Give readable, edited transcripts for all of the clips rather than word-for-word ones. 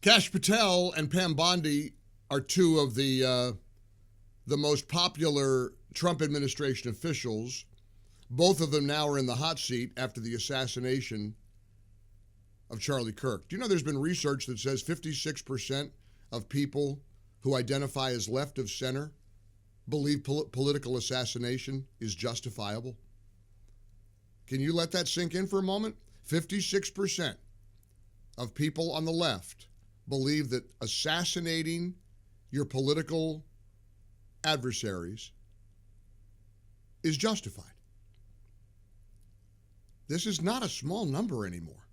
Kash Patel and Pam Bondi are two of the most popular Trump administration officials. Both of them now are in the hot seat after the assassination of Charlie Kirk. Do you know there's been research that says 56% of people who identify as left of center believe political assassination is justifiable? Can you let that sink in for a moment? 56% of people on the left believe that assassinating your political adversaries is justified. This is not a small number anymore.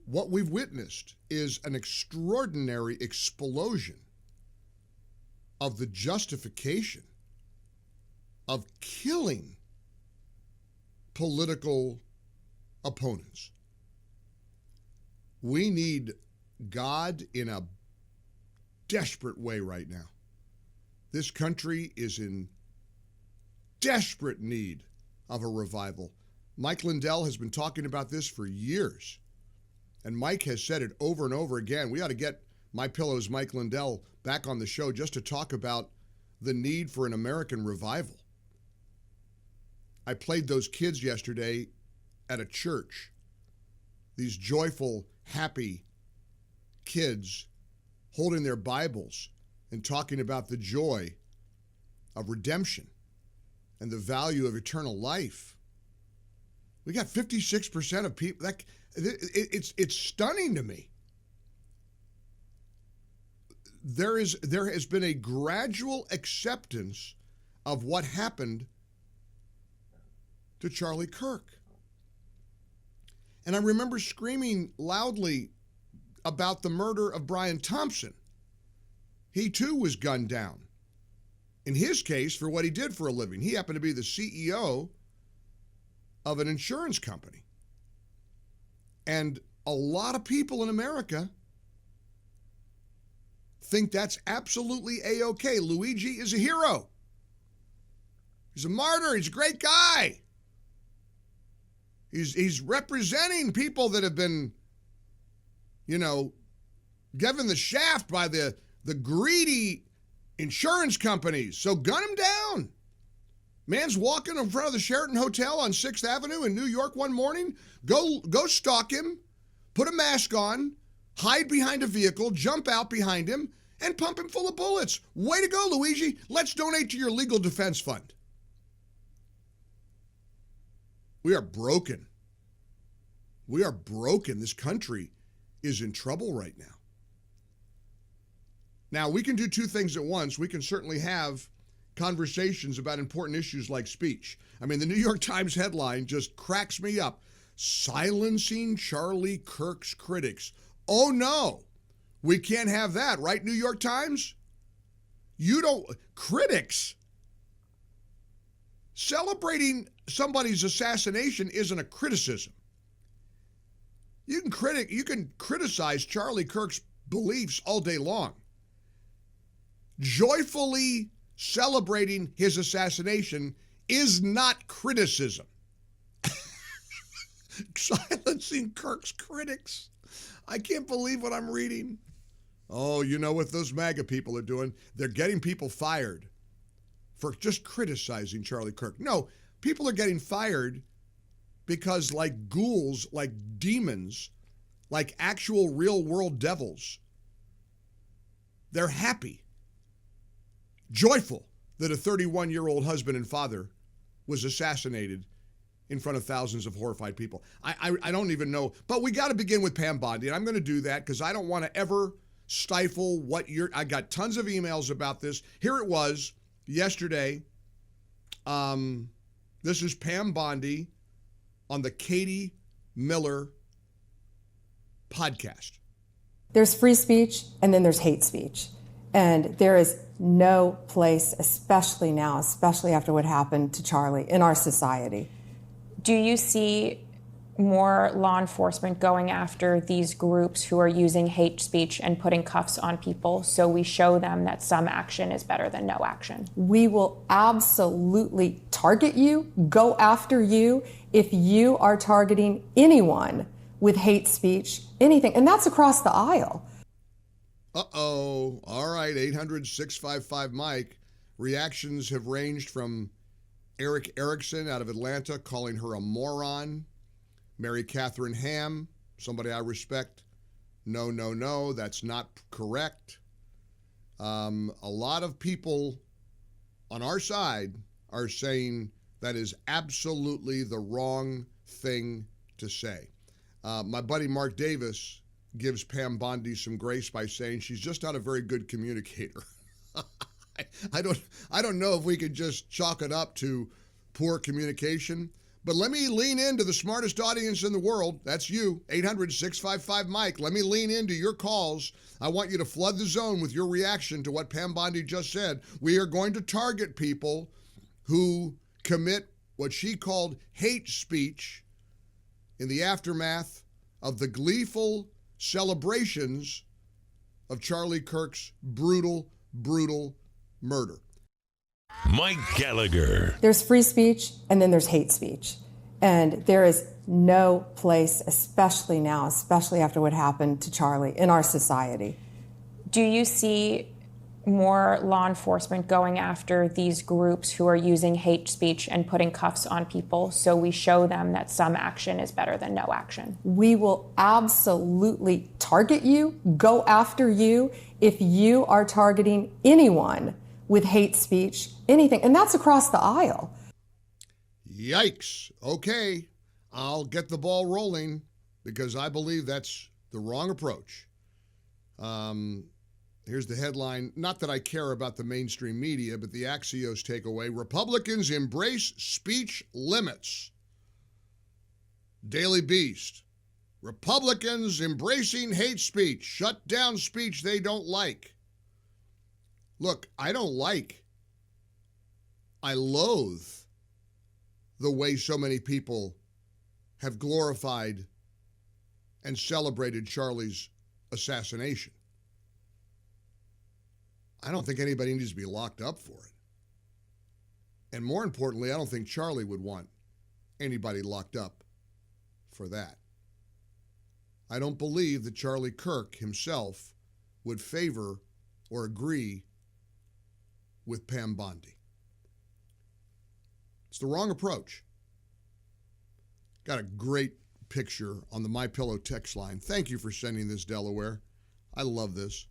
What we've witnessed is an extraordinary explosion of the justification of killing political opponents. We need God in a desperate way right now. This country is in desperate need of a revival. Mike Lindell has been talking about this for years, and Mike has said it over and over again. We ought to get MyPillow's Mike Lindell back on the show just to talk about the need for an American revival. I played those kids yesterday at a church, these joyful, happy kids holding their Bibles and talking about the joy of redemption and the value of eternal life. We got 56% of people. It's stunning to me. There has been a gradual acceptance of what happened to Charlie Kirk. And I remember screaming loudly about the murder of Brian Thompson. He too was gunned down. In his case, for what he did for a living. He happened to be the CEO of an insurance company. And a lot of people in America think that's absolutely A-OK. Luigi is a hero. He's a martyr. He's a great guy. He's representing people that have been, given the shaft by the greedy insurance companies. So gun him down. Man's walking in front of the Sheraton Hotel on 6th Avenue in New York one morning. Go stalk him, put a mask on, hide behind a vehicle, jump out behind him, and pump him full of bullets. Way to go, Luigi. Let's donate to your legal defense fund. We are broken. We are broken. This country is in trouble right now. Now, we can do two things at once. We can certainly have conversations about important issues like speech. I mean, the New York Times headline just cracks me up. Silencing Charlie Kirk's critics. Oh, no. We can't have that, right, New York Times? Critics. Celebrating somebody's assassination isn't a criticism. You can criticize Charlie Kirk's beliefs all day long. Joyfully celebrating his assassination is not criticism. Silencing Kirk's critics. I can't believe what I'm reading. Oh, you know what those MAGA people are doing? They're getting people fired for just criticizing Charlie Kirk. No, people are getting fired because like ghouls, like demons, like actual real world devils, they're happy, joyful that a 31-year-old husband and father was assassinated in front of thousands of horrified people. I don't even know, but we got to begin with Pam Bondi, and I'm going to do that because I don't want to ever stifle I got tons of emails about this. Here it was yesterday. This is Pam Bondi on the Katie Miller podcast. There's free speech and then there's hate speech. And there is no place, especially now, especially after what happened to Charlie in our society. Do you see more law enforcement going after these groups who are using hate speech and putting cuffs on people so we show them that some action is better than no action? We will absolutely target you, go after you. If you are targeting anyone with hate speech, anything. And that's across the aisle. Uh-oh. All right, 800-655-MIKE. Reactions have ranged from Eric Erickson out of Atlanta calling her a moron. Mary Catherine Ham, somebody I respect. No, that's not correct. A lot of people on our side are saying that is absolutely the wrong thing to say. My buddy Mark Davis gives Pam Bondi some grace by saying she's just not a very good communicator. I don't know if we could just chalk it up to poor communication, but let me lean into the smartest audience in the world. That's you, 800-655-MIKE. Let me lean into your calls. I want you to flood the zone with your reaction to what Pam Bondi just said. We are going to target people who commit what she called hate speech in the aftermath of the gleeful celebrations of Charlie Kirk's brutal murder. Mike Gallagher. There's free speech and then there's hate speech. And there is no place, especially now, especially after what happened to Charlie, in our society. Do you see more law enforcement going after these groups who are using hate speech and putting cuffs on people so we show them that some action is better than no action? We will absolutely target you, go after you, if you are targeting anyone with hate speech, anything. And that's across the aisle. Yikes. Okay, I'll get the ball rolling because I believe that's the wrong approach. Here's the headline. Not that I care about the mainstream media, but the Axios takeaway. Republicans embrace speech limits. Daily Beast. Republicans embracing hate speech. Shut down speech they don't like. Look, I loathe the way so many people have glorified and celebrated Charlie's assassination. I don't think anybody needs to be locked up for it. And more importantly, I don't think Charlie would want anybody locked up for that. I don't believe that Charlie Kirk himself would favor or agree with Pam Bondi. It's the wrong approach. Got a great picture on the MyPillow text line. Thank you for sending this, Delaware. I love this.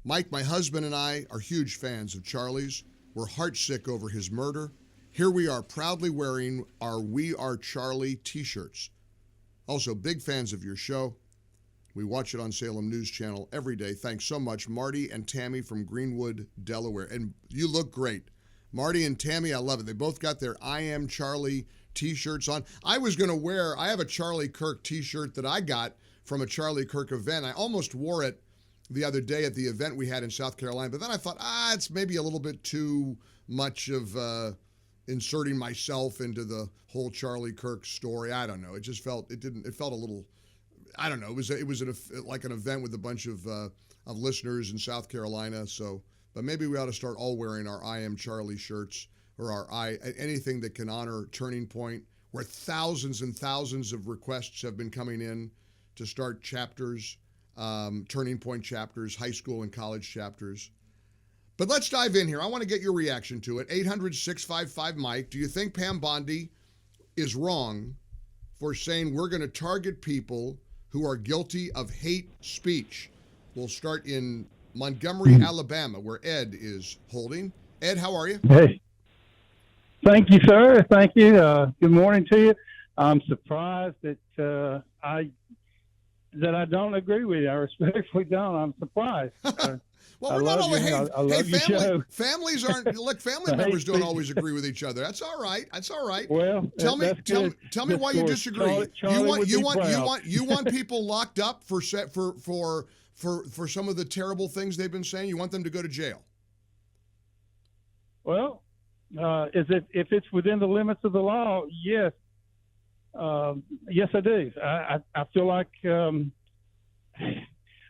Mike, my husband and I are huge fans of Charlie's. We're heartsick over his murder. Here we are proudly wearing our We Are Charlie t-shirts. Also, big fans of your show. We watch it on Salem News Channel every day. Thanks so much, Marty and Tammy from Greenwood, Delaware. And you look great. Marty and Tammy, I love it. They both got their I Am Charlie t-shirts on. I have a Charlie Kirk t-shirt that I got from a Charlie Kirk event. I almost wore it the other day at the event we had in South Carolina, but then I thought, it's maybe a little bit too much of inserting myself into the whole Charlie Kirk story. I don't know. It just felt, it felt a little, I don't know. It was like an event with a bunch of listeners in South Carolina. So, but maybe we ought to start all wearing our I Am Charlie shirts or anything that can honor Turning Point, where thousands and thousands of requests have been coming in to start chapters, Turning Point chapters, high school and college chapters. But let's dive in here. I want to get your reaction to it. 800-655-MIKE. Do you think Pam Bondi is wrong for saying we're going to target people who are guilty of hate speech? We'll start in Montgomery, Alabama, where Ed is holding. Ed, how are you? Hey. Thank you, sir. Thank you. Good morning to you. I'm surprised that I don't agree with you. I respectfully don't. I'm surprised. Well, we're not always. Families aren't. Look, family members don't speech. always agree with each other. That's all right. That's all right. Well, tell me why you disagree. You want people locked up for some of the terrible things they've been saying. You want them to go to jail. Well, if it's within the limits of the law, yes. Yes, I do.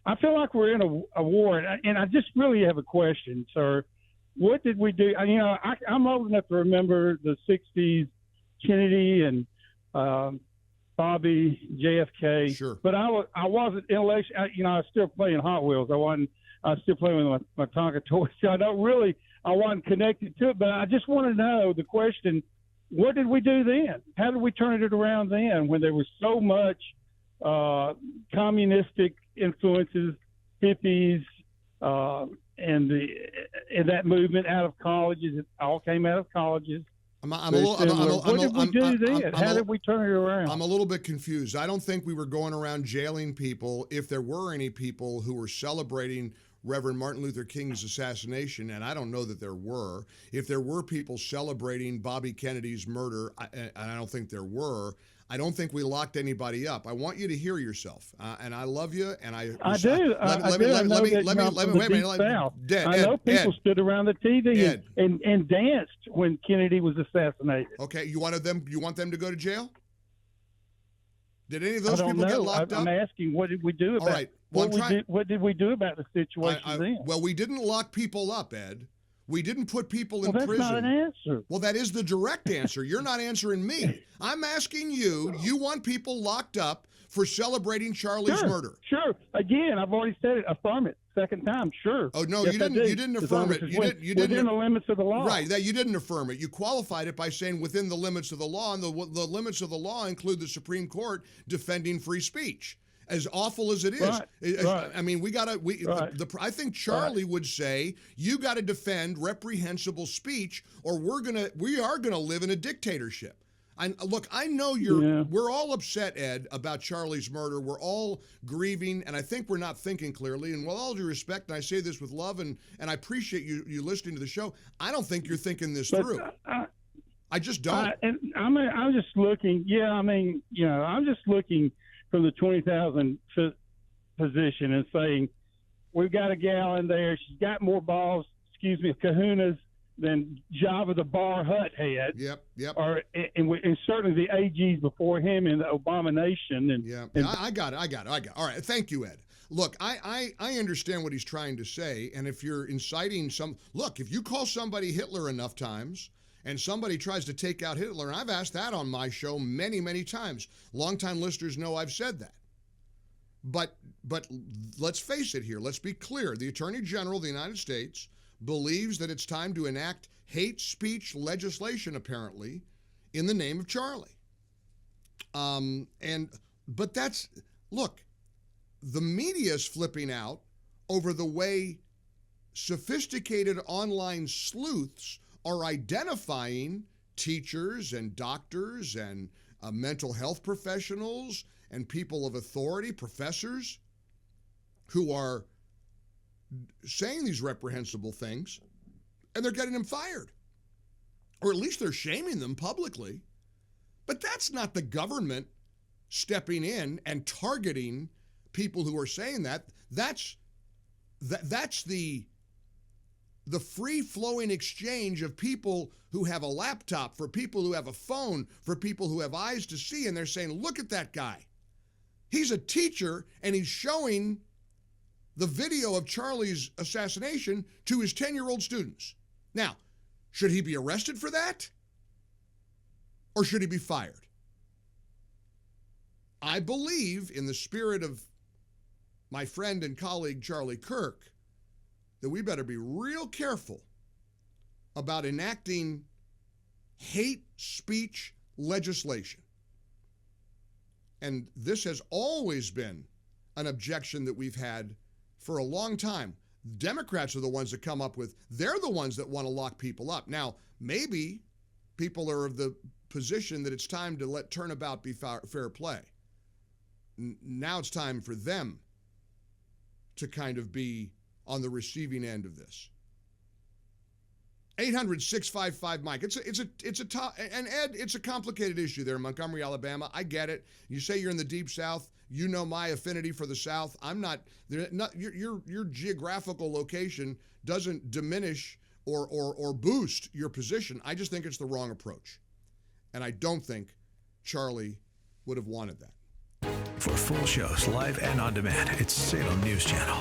I feel like we're in a war, and I just really have a question, sir. What did we do? I'm old enough to remember the '60s, Kennedy and Bobby, JFK. Sure. But I wasn't intellectual. I was still playing Hot Wheels. I was still playing with my Tonka toys. So I wasn't connected to it. But I just want to know the question: what did we do then? How did we turn it around then, when there was so much communistic influences, hippies, and that movement out of colleges? It all came out of colleges. What did we do then? How did we turn it around? I'm a little bit confused. I don't think we were going around jailing people. If there were any people who were celebrating Reverend Martin Luther King's assassination, and I don't know that there were. If there were people celebrating Bobby Kennedy's murder, and I don't think there were, I don't think we locked anybody up. I want you to hear yourself, and I love you, and I do. Let me I know people stood around the TV and danced when Kennedy was assassinated. Okay, you want them to go to jail? Did any of those people know. get locked up? I'm asking, what did we do about it? Well, what did we do about the situation then? Well, we didn't lock people up, Ed. We didn't put people in prison. That's not an answer. Well, that is the direct answer. You're not answering me. I'm asking you. You want people locked up for celebrating Charlie's murder? Sure. Again, I've already said it. Affirm it. Second time. Sure. Oh no, yes, you didn't affirm it. You didn't within the limits of the law. Right. That you didn't affirm it. You qualified it by saying within the limits of the law, and the limits of the law include the Supreme Court defending free speech. As awful as it is, right. I mean, I think Charlie would say you got to defend reprehensible speech, or we are gonna live in a dictatorship. Look, I know we're all upset, Ed, about Charlie's murder. We're all grieving, and I think we're not thinking clearly. And with all due respect, and I say this with love, and I appreciate you listening to the show, I don't think you're thinking this through. I just don't. And I'm just looking. Yeah, I'm just looking from the 20,000 position and saying, we've got a gal in there. She's got more balls, kahunas, than Jabba the Bar Hut had. Yep. And certainly the AGs before him in the Abomination. I got it. All right. Thank you, Ed. Look, I understand what he's trying to say. And if you're inciting if you call somebody Hitler enough times, and somebody tries to take out Hitler, and I've asked that on my show many, many times. Longtime listeners know I've said that. But let's face it here. Let's be clear. The Attorney General of the United States believes that it's time to enact hate speech legislation, apparently, in the name of Charlie. But the media's flipping out over the way sophisticated online sleuths are identifying teachers and doctors and mental health professionals and people of authority, professors, who are saying these reprehensible things, and they're getting them fired. Or at least they're shaming them publicly. But that's not the government stepping in and targeting people who are saying that. That's the free-flowing exchange of people who have a laptop, for people who have a phone, for people who have eyes to see, and they're saying, look at that guy. He's a teacher, and he's showing the video of Charlie's assassination to his 10-year-old students. Now, should he be arrested for that? Or should he be fired? I believe, in the spirit of my friend and colleague Charlie Kirk, that we better be real careful about enacting hate speech legislation. And this has always been an objection that we've had for a long time. Democrats are the ones that come up with, they're the ones that want to lock people up. Now, maybe people are of the position that it's time to let turnabout be fair play. Now it's time for them to kind of be on the receiving end of this. 800-655-MIKE. It's a tough, and Ed, it's a complicated issue there in Montgomery, Alabama. I get it. You say you're in the deep South. You know my affinity for the South. I'm not. Your geographical location doesn't diminish or boost your position. I just think it's the wrong approach, and I don't think Charlie would have wanted that. For full shows, live and on demand, it's Salem News Channel.